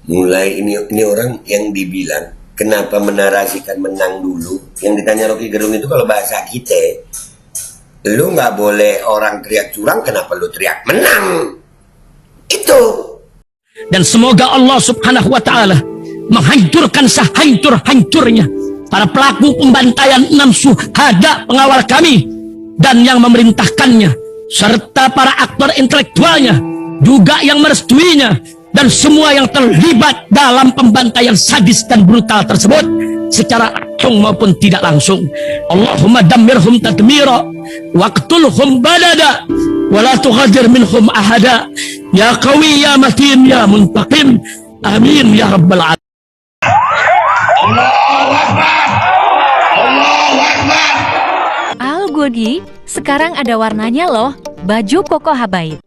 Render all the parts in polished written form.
Mulai ini orang yang dibilang kenapa menarasikan menang dulu. Yang ditanya Rocky Gerung itu kalau bahasa kita, lu nggak boleh orang teriak curang, kenapa lu teriak menang? Itu. Dan semoga Allah subhanahu wa ta'ala menghancurkan sehancur-hancurnya para pelaku pembantaian 6 syuhada pengawal kami dan yang memerintahkannya, serta para aktor intelektualnya juga yang merestuinya, dan semua yang terlibat dalam pembantaian sadis dan brutal tersebut secara langsung maupun tidak langsung. Allahumma dammirhum tadmira waqtulhum badada wala tughadir minhum ahada ya qawi ya matin ya muntaqim amin ya rabbal alamin. Allahu Akbar, Allahu Akbar. Al Godi, sekarang ada warnanya loh, baju koko habaib.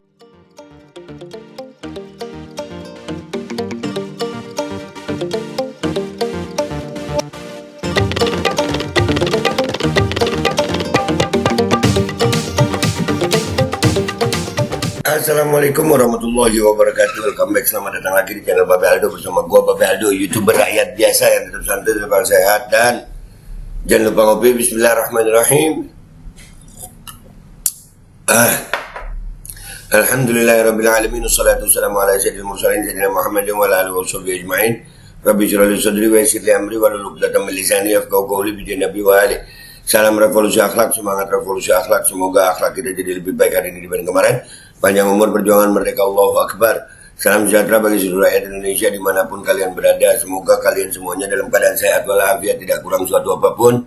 Assalamualaikum warahmatullahi wabarakatuh. Welcome back, selamat datang lagi di channel Babe Aldo bersama gua Babe Aldo, YouTuber rakyat biasa yang tetap santai, tetap sehat, dan jangan lupa ngopi. Bismillahirrahmanirrahim. Alhamdulillahirabbil alamin, wassalatu wassalamu ala sayyidil mursalin sayyidina Muhammadin wa ala alihi washabbihi ajmain. Rabbi shrah li sadri wa yassir li amri wahlul 'uqdatam min lisani yafqahu qawli bi nabi wa ali. Salam revolusi akhlak, semangat revolusi akhlak. Semoga akhlak kita jadi lebih baik hari ini dibanding kemarin. Panjang umur, perjuangan merdeka, Allahu Akbar. Salam sejahtera bagi seluruh rakyat Indonesia dimanapun kalian berada. Semoga kalian semuanya dalam keadaan sehat walafiat, tidak kurang suatu apapun.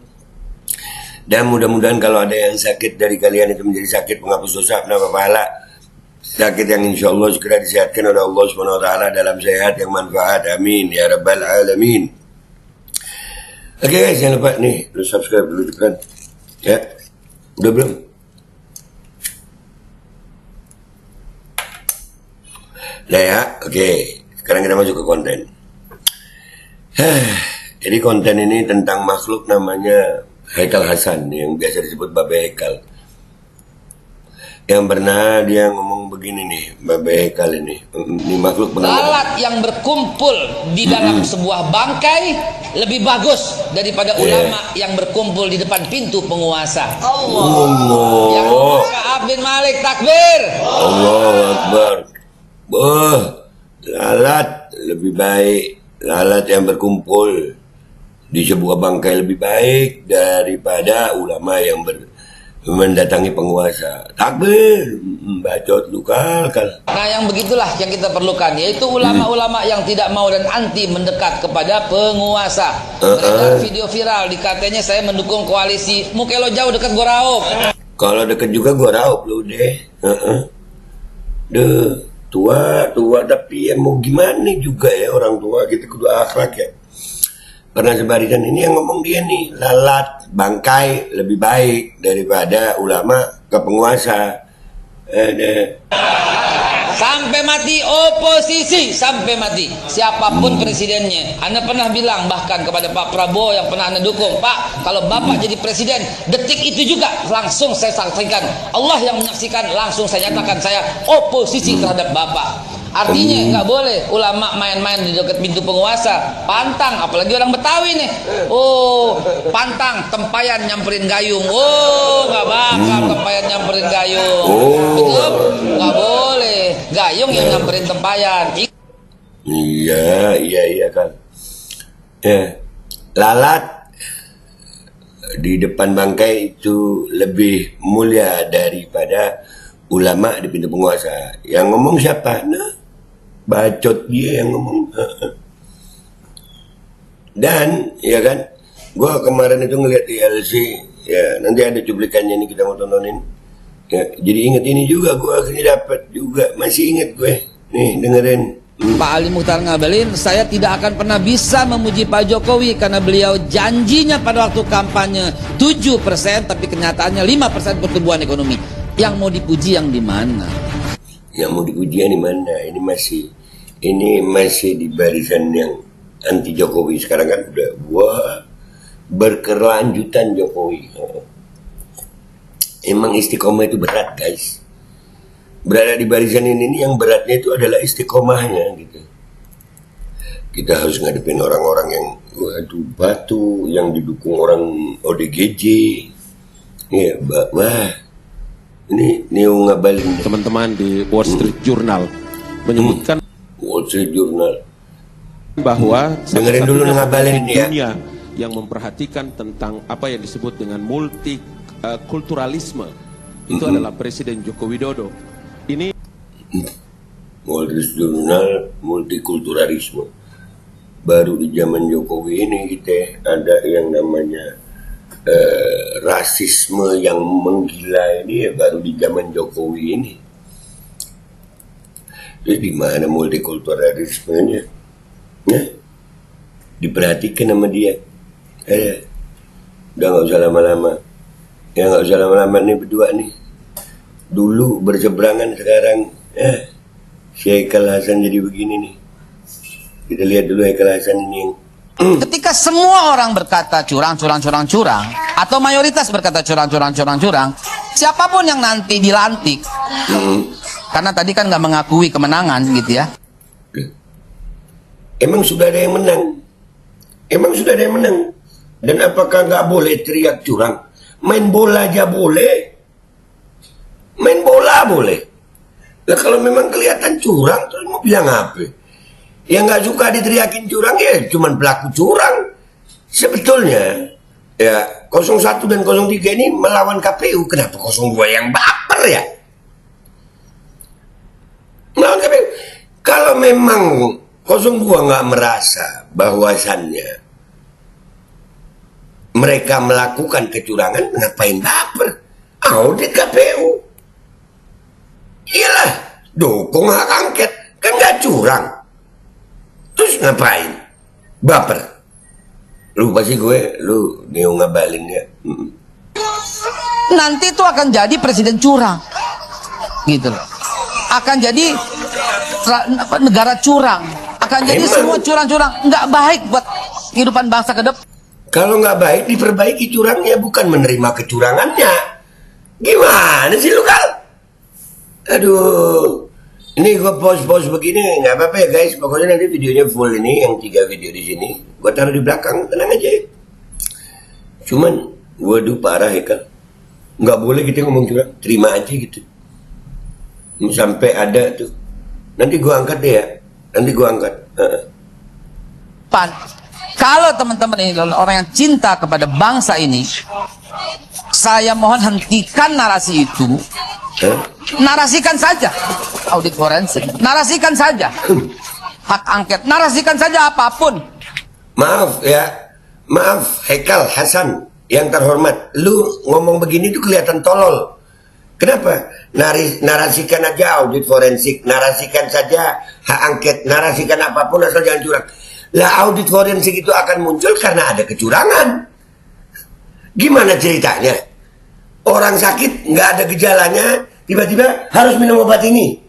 Dan mudah-mudahan kalau ada yang sakit dari kalian itu menjadi sakit penghapus dosa, penambah pahala. Sakit yang insya Allah segera disehatkan oleh Allah SWT dalam sehat yang manfaat. Amin ya rabbal alamin. Oke guys, jangan lupa nih, lu subscribe dulu kan. Ya, udah belum? Nah ya, oke. Sekarang kita masuk ke konten. Jadi konten ini tentang makhluk namanya Haikal Hasan, yang biasa disebut Babe Haikal. Yang pernah dia ngomong begini nih, Babe Haikal ini makhluk lalat yang berkumpul di dalam sebuah bangkai lebih bagus daripada ulama yang berkumpul di depan pintu penguasa. Allah. Yang Ka'ab bin Malik takbir. Allahu Akbar. Lalat lebih baik, lalat yang berkumpul di sebuah bangkai lebih baik daripada ulama yang mendatangi penguasa. Takbir, bacot lu kal. Nah, yang begitulah yang kita perlukan, yaitu ulama-ulama yang tidak mau dan anti mendekat kepada penguasa. Beredar video viral dikatanya saya mendukung koalisi. Mukelo jauh dekat gua raup. Kalau deket juga gua raup lu deh. Tua tapi ya mau gimana juga ya, orang tua kita kudu akhlak ya. Pernah sebarisan ini yang ngomong dia nih, lalat bangkai lebih baik daripada ulama ke penguasa. Sampai mati oposisi, sampai mati siapapun presidennya. Anda pernah bilang bahkan kepada Pak Prabowo yang pernah Anda dukung, Pak, kalau Bapak jadi presiden, detik itu juga langsung saya saksikan, Allah yang menyaksikan, langsung saya nyatakan saya oposisi terhadap Bapak. Artinya nggak boleh ulama main-main di dekat pintu penguasa. Pantang, apalagi orang Betawi nih. Oh, pantang, tempayan nyamperin gayung. Oh, nggak bakal tempayan nyamperin gayung. Betul? Nggak boleh. Gayung yang nyamperin tempayan. Iya kan. Lalat di depan bangkai itu lebih mulia daripada ulama di pintu penguasa. Yang ngomong siapa? Nah, bacot dia yang ngomong. Dan ya kan, gua kemarin itu ngeliat di LC, ya nanti ada cuplikannya nih, kita mau tontonin. Ya, jadi inget ini juga, gua akhirnya dapat juga, masih inget gue. Nih dengerin. Pak Ali Mukhtar Ngabalin, saya tidak akan pernah bisa memuji Pak Jokowi karena beliau janjinya pada waktu kampanye 7%, tapi kenyataannya 5% pertumbuhan ekonomi. Yang mau dipuji yang di mana? Yang mau dipuji yang di mana? Ini masih di barisan yang anti Jokowi. Sekarang kan udah berkelanjutan Jokowi. Emang istiqomah itu berat, guys. Berada di barisan ini yang beratnya itu adalah istiqomahnya gitu. kita harus ngadepin orang-orang yang waduh batu, yang didukung orang ODGJ. Ya, wah, ini Neo Ngabalin. Teman-teman di Wall Street Journal menyebutkan Wall Street Journal bahwa dengerin dulu Ngabalin ya. dunia yang memperhatikan tentang apa yang disebut dengan multikulturalisme itu adalah Presiden Joko Widodo. Ini Wall Street Journal multikulturalisme. Baru di zaman Jokowi ini kita ada yang namanya rasisme yang menggila ini ya baru di zaman Jokowi ini. Terus di mana multikulturalismenya? Ya, diperhatikan sama dia. Udah nggak usah lama-lama. Ya nggak usah lama-lama nih berdua nih. Dulu berseberangan, sekarang si Haikal Hasan jadi begini nih. Kita lihat dulu Haikal Hasan ini yang Ketika semua orang berkata curang, atau mayoritas berkata curang, siapapun yang nanti dilantik, karena tadi kan nggak mengakui kemenangan gitu ya. emang sudah ada yang menang. Dan apakah nggak boleh teriak curang? Main bola aja boleh. Lah kalau memang kelihatan curang, terus mau bilang apa? Yang nggak suka diteriakin curang ya cuman pelaku curang. Sebetulnya ya 01 dan 03 ini melawan KPU. Kenapa 02 yang baper ya? Melawan KPU. Kalau memang 02 nggak merasa bahwasannya mereka melakukan kecurangan, ngapain baper? Audit KPU. Iyalah, dukung hak angket, kan nggak curang. Terus ngapain? Baper. Lu pasti lu Neo Ngabalin ya. Nanti itu akan jadi presiden curang, gitu loh. Akan jadi negara curang. Akan jadi semua curang-curang. Nggak baik buat kehidupan bangsa ke depan. Kalau nggak baik diperbaiki curangnya, bukan menerima kecurangannya. Gimana sih lu Kal? Aduh. Ini gue pause begini, nggak apa-apa ya guys. Pokoknya nanti videonya full ini, yang 3 video di sini, gue taruh di belakang, tenang aja ya. Cuman, waduh parah ya Kal. Nggak boleh kita ngomong curang, terima aja gitu. Sampai ada tuh. Nanti gue angkat deh ya. Kalau teman-teman ini orang yang cinta kepada bangsa ini, saya mohon hentikan narasi itu. Narasikan saja audit forensik, narasikan saja hak angket, narasikan saja apapun. Maaf Haikal Hasan yang terhormat, lu ngomong begini tuh kelihatan tolol. Kenapa? Narasikan aja audit forensik, narasikan saja hak angket, narasikan apapun asal jangan curang. Lah audit forensik itu akan muncul karena ada kecurangan. Gimana ceritanya? Orang sakit nggak ada gejalanya, tiba-tiba harus minum obat ini.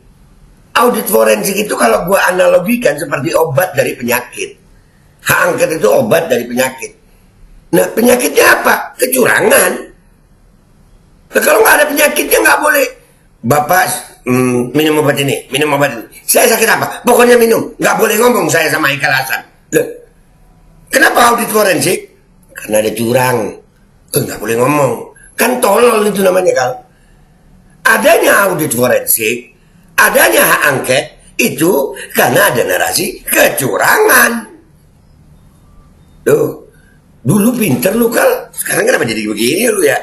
Audit forensik itu kalau gua analogikan seperti obat dari penyakit. Hak angket itu obat dari penyakit. Nah penyakitnya apa? Kecurangan. Nah, kalau nggak ada penyakitnya nggak boleh. Bapak minum obat ini. Saya sakit apa? Pokoknya minum. Nggak boleh ngomong saya sama Haikal Hasan. Kenapa audit forensik? Karena ada curang. Nggak boleh ngomong. Kan tolol itu namanya Kal. Adanya audit forensik, adanya hak angket, itu karena ada narasi kecurangan. Tuh, dulu pinter lu Kal, sekarang kenapa jadi begini lu ya?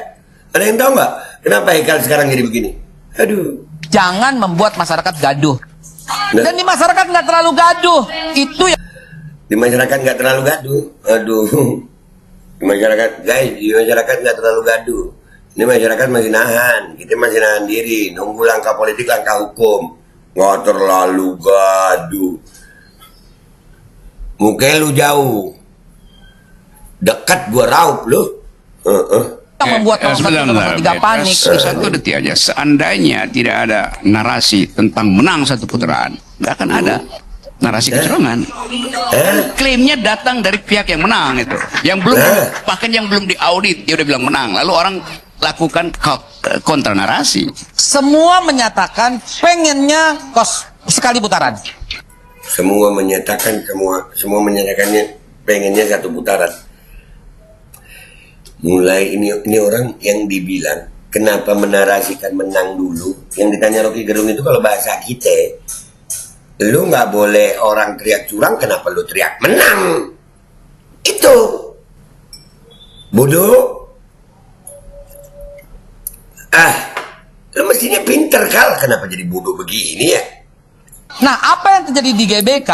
Ada yang tahu nggak kenapa Haikal sekarang jadi begini? Aduh. Jangan membuat masyarakat gaduh. Dan di masyarakat nggak terlalu gaduh. Itu ya. Di masyarakat nggak terlalu gaduh. Aduh. Di masyarakat nggak terlalu gaduh. Ini masyarakat masih nahan, kita masih nahan diri, nunggu langkah politik, langkah hukum. Nggak terlalu gaduh. Muka lu jauh, dekat gua raup lu. Membuat orang tidak panik. Satu detik aja, seandainya tidak ada narasi tentang menang satu putaran, nggak akan ada narasi kecurangan. Klaimnya datang dari pihak yang menang itu, yang belum bahkan yang belum diaudit dia udah bilang menang, lalu orang lakukan kontra narasi. Semua menyatakan pengennya sekali putaran. semua menyatakannya pengennya satu putaran. Mulai ini orang yang dibilang kenapa menarasikan menang dulu. Yang ditanya Rocky Gerung itu kalau bahasa kita, lu nggak boleh orang teriak curang, kenapa lu teriak menang? Itu bodoh. Lu mestinya pinter Kal, kenapa jadi bodoh begini ya? Nah, apa yang terjadi di GBK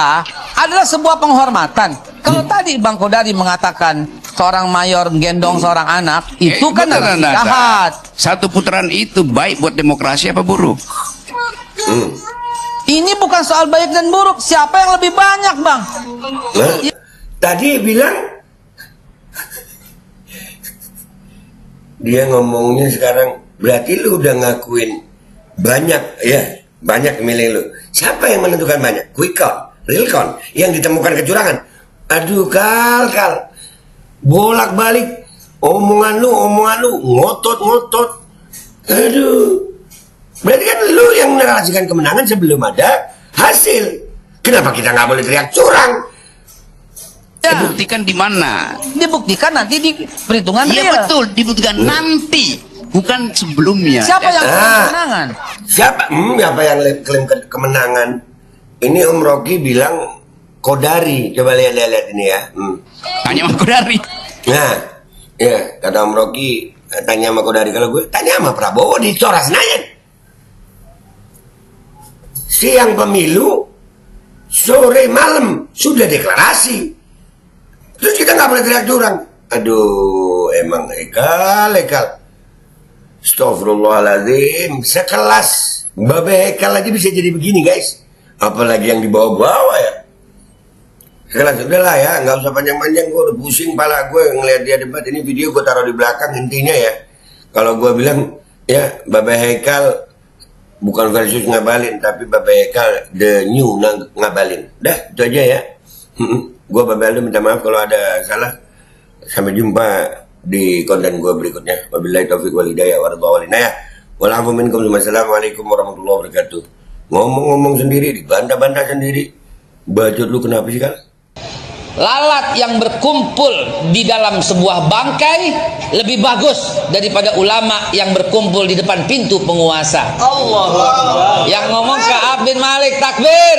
adalah sebuah penghormatan. Kalau tadi Bang Kodari mengatakan seorang mayor gendong seorang anak, itu kan narasi jahat. Satu putaran itu baik buat demokrasi apa buruk? Ini bukan soal baik dan buruk, siapa yang lebih banyak, Bang? Tadi bilang dia ngomongnya sekarang berarti lu udah ngakuin banyak ya, banyak milih lu. Siapa yang menentukan banyak? Quick count, real count yang ditemukan kecurangan. Aduh Kal, bolak-balik omongan lu ngotot. Aduh. Berarti kan lu yang menarasikan kemenangan sebelum ada hasil. Kenapa kita nggak boleh teriak curang? Ya. Dibuktikan di mana? Dibuktikan nanti di perhitungan Iya real. betul, dibuktikan nanti, bukan sebelumnya. Siapa yang klaim kemenangan? Siapa yang klaim kemenangan? Ini Om Rocky bilang Kodari. Coba lihat ini ya. Tanya sama Kodari. Nah, ya kata Om Rocky tanya sama Kodari. Kalau gue tanya sama Prabowo di Istora Senayan. Siang pemilu, sore malam sudah deklarasi. Terus kita nggak boleh teriak curang. Aduh, emang Hekal. Astagfirullahaladzim, sekelas Babe Hekal aja bisa jadi begini guys. Apalagi yang dibawa-bawa ya. Sekelas, udahlah ya, nggak usah panjang-panjang. Gue udah pusing pala gue ngeliat dia debat. Ini video gue taruh di belakang intinya ya. Kalau gue bilang ya Babe Hekal bukan versus Ngabalin, tapi Babe Hekal the new Ngabalin. Dah, itu aja ya. Gue Babe Aldo minta maaf kalau ada salah. Sampai jumpa di konten gue berikutnya. Wabillahi taufiq wal hidayah warahmatullahi wabarakatuh. Walafu minkum. Wassalamualaikum warahmatullahi wabarakatuh. Ngomong-ngomong sendiri, dibantah-bantah sendiri. Bacot lu kenapa sih Kal? Lalat yang berkumpul di dalam sebuah bangkai lebih bagus daripada ulama yang berkumpul di depan pintu penguasa. Allah. Yang ngomong Ka'ab bin Malik, takbir.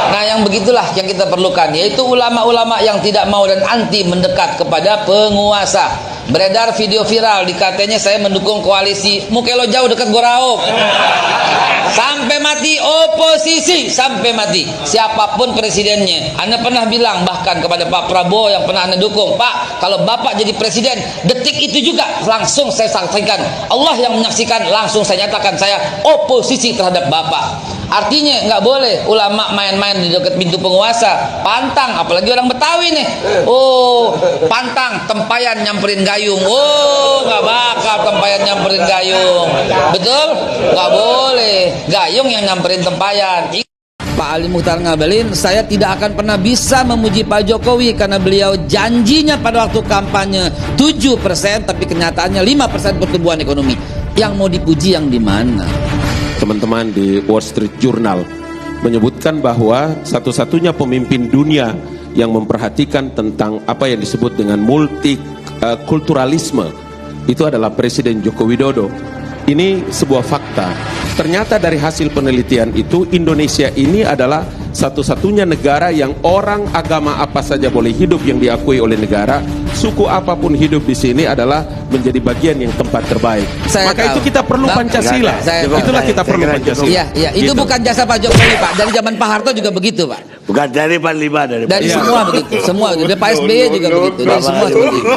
Nah, yang begitulah yang kita perlukan, yaitu ulama-ulama yang tidak mau dan anti mendekat kepada penguasa. Beredar video viral, dikatanya saya mendukung koalisi Mukelo jauh dekat Goraok. Sampai mati oposisi, sampai mati. Siapapun presidennya. Anda pernah bilang bahkan kepada Pak Prabowo yang pernah Anda dukung, Pak, kalau Bapak jadi presiden, detik itu juga langsung saya saksikan. Allah yang menyaksikan, langsung saya nyatakan saya oposisi terhadap Bapak. Artinya nggak boleh ulama main-main di dekat pintu penguasa. Pantang, apalagi orang Betawi nih. Oh, pantang, tempayan nyamperin gayung. Oh, nggak bakal tempayan nyamperin gayung. Betul? Nggak boleh. Gayung yang nyamperin tempayan. Pak Ali Mukhtar Ngabalin, saya tidak akan pernah bisa memuji Pak Jokowi karena beliau janjinya pada waktu kampanye 7%, tapi kenyataannya 5% pertumbuhan ekonomi. Yang mau dipuji yang di mana? Teman-teman di Wall Street Journal menyebutkan bahwa satu-satunya pemimpin dunia yang memperhatikan tentang apa yang disebut dengan multikulturalisme itu adalah Presiden Joko Widodo. Ini sebuah fakta. Ternyata dari hasil penelitian itu, Indonesia ini adalah satu-satunya negara yang orang agama apa saja boleh hidup yang diakui oleh negara. Suku apapun hidup di sini adalah menjadi bagian yang tempat terbaik. Maka itu kita perlu Pancasila. Itulah kita perlu Pancasila. Iya, itu gitu. Bukan jasa Pak Jokowi, Pak. Dari zaman Pak Harto juga begitu, Pak. Bukan dari Panglima, dari semua begitu. Semua, dari Pak SBY juga begitu. Dari semua seperti itu.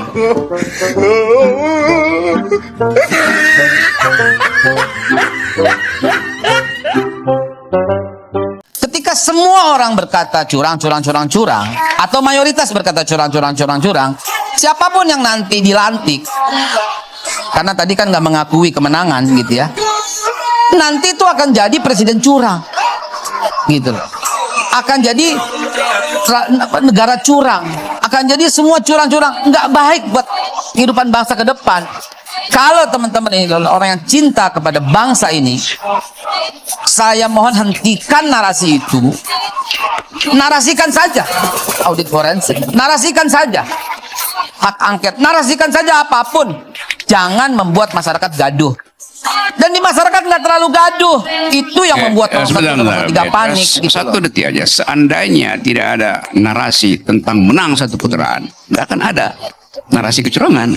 Ketika semua orang berkata curang, atau mayoritas berkata curang, siapapun yang nanti dilantik, karena tadi kan nggak mengakui kemenangan gitu ya, nanti itu akan jadi presiden curang, gitu loh. Akan jadi negara curang, akan jadi semua curang, nggak baik buat kehidupan bangsa ke depan. Kalau teman-teman ini adalah orang yang cinta kepada bangsa ini, saya mohon hentikan narasi itu. Narasikan saja audit forensik, narasikan saja hak angket, narasikan saja apapun. Jangan membuat masyarakat gaduh. Dan di masyarakat nggak terlalu gaduh. Itu yang membuat sebentar, panik. Gitu satu detik aja. Seandainya tidak ada narasi tentang menang satu putaran, nggak akan ada narasi kecurangan.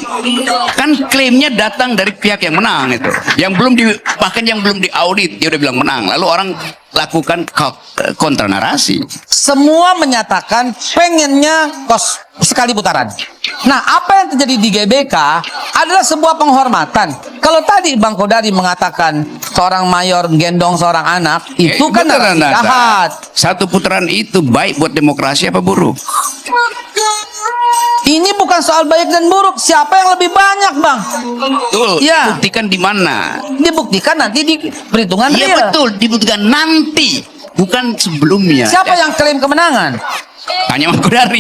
Kan klaimnya datang dari pihak yang menang itu, yang belum bahkan yang belum diaudit dia udah bilang menang, lalu orang lakukan kontra narasi. Semua menyatakan pengennya sekali putaran. Nah, apa yang terjadi di GBK adalah sebuah penghormatan. Kalau tadi Bang Kodari mengatakan seorang mayor gendong seorang anak, itu kan narasi jahat. Satu putaran itu baik buat demokrasi apa buruk? Ini bukan soal baik dan buruk. Siapa yang lebih banyak, Bang? Betul. Ya. Dibuktikan di mana? Dibuktikan nanti di perhitungan Iya real. betul, dibuktikan nanti, bukan sebelumnya. Siapa yang klaim kemenangan? Tanya Bang Kodari.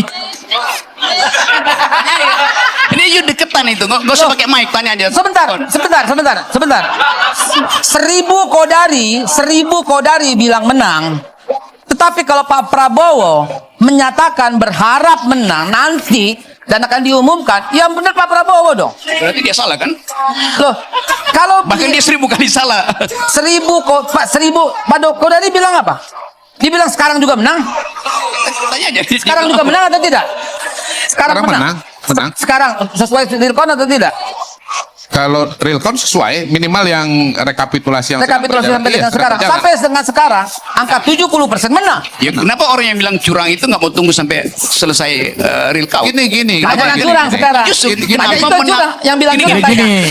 Ini you deketan itu, nggak usah pakai mic, tanya aja. Sebentar. 1000 Kodari bilang menang. Tetapi kalau Pak Prabowo menyatakan berharap menang nanti dan akan diumumkan, ya benar Pak Prabowo dong. Berarti dia salah kan? Loh, kalau Bahkan dia 1000 kali salah. Pak Kodari bilang apa? Dia bilang sekarang juga menang. Tanya aja. Sekarang juga menang atau tidak? Sekarang menang. Sekarang sesuai Realcon atau tidak? Kalau Realcon sesuai, minimal yang rekapitulasi yang sampai dengan sekarang. Sampai dengan sekarang angka 70% menang. Ya kenapa orang yang bilang curang itu nggak mau tunggu sampai selesai real count? Gini. Ada yang curang sekarang. Ada itu curang yang bilang curang.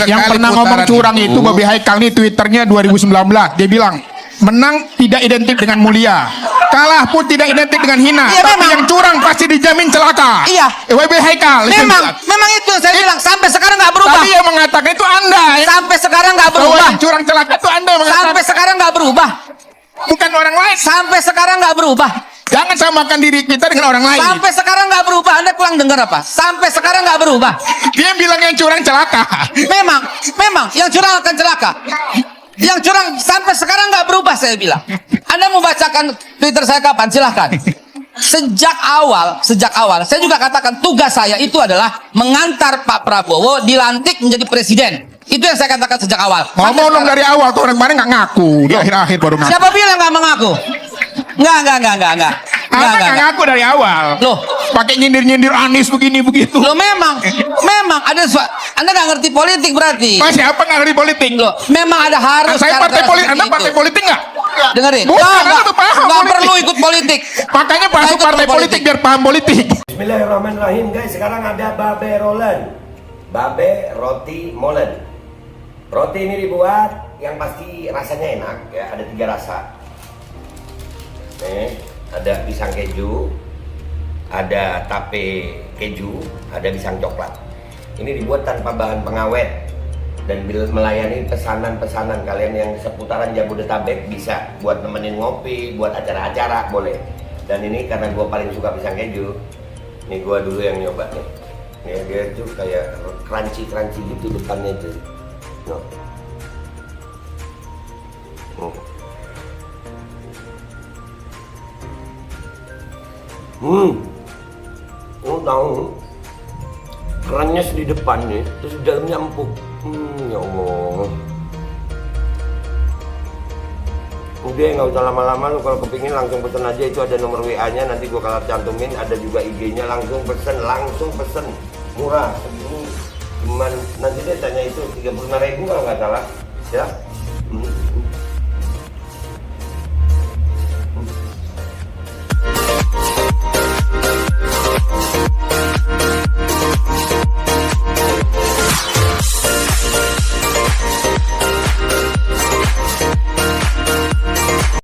Yang pernah ngomong curang itu Babi Haikal nih, Twitternya 2019. Dia bilang menang tidak identik dengan mulia, kalah pun tidak identik dengan hina. Iya, tapi memang. yang curang pasti dijamin celaka. Iya. WB Haikal. Memang itu yang saya bilang sampai sekarang nggak berubah. Tapi yang mengatakan itu Anda. Sampai sekarang nggak Bahwa berubah. yang curang celaka itu Anda yang mengatakan. Sampai sekarang nggak berubah. Bukan orang lain. Sampai sekarang nggak berubah. Jangan samakan diri kita dengan orang lain. Sampai sekarang nggak berubah. Anda kurang dengar apa? Sampai sekarang nggak berubah. Dia bilang yang curang celaka. Memang yang curang akan celaka. Yang curang sampai sekarang nggak berubah, saya bilang. Anda mau bacakan Twitter saya kapan? Silahkan. Sejak awal, saya juga katakan tugas saya itu adalah mengantar Pak Prabowo dilantik menjadi presiden. Itu yang saya katakan sejak awal. Ngomong dari awal tuh orang kemarin nggak ngaku, di akhir-akhir baru ngaku. Siapa bilang nggak mengaku? Nggak. Nggak ngaku dari awal. Loh, pakai nyindir-nyindir Anies begini begitu. Loh memang ada Anda nggak ngerti politik berarti. Mas siapa nggak ngerti politik? Loh, memang ada harus. Saya partai politik. Anda partai politik nggak? Dengerin. Bukan, Anda tuh paham Nggak politik. perlu ikut politik. Makanya masuk partai politik biar paham politik. Bismillahirrahmanirrahim guys. Sekarang ada Babe Rolen, Babe Roti Molen. Roti ini dibuat yang pasti rasanya enak ya. Ada 3 rasa. Nih, ada pisang keju, ada tape keju, ada pisang coklat. Ini dibuat tanpa bahan pengawet dan melayani pesanan-pesanan kalian yang seputaran Jabodetabek, bisa buat nemenin ngopi, buat acara-acara boleh. Dan ini karena gue paling suka pisang keju, nih gue dulu yang nyoba nih. Nih dia tuh kayak crunchy gitu depannya tuh. No. Tahu kerannya di depannya, terus di dalamnya empuk. Ya Allah. Udah nggak usah lama-lama, lu kalau kepingin langsung pesen aja, itu ada nomor WA-nya, nanti gua kalau cantumin, ada juga IG-nya, langsung pesen, murah. Segini cuman nanti dia tanya itu 35.000 kalau nggak salah, ya.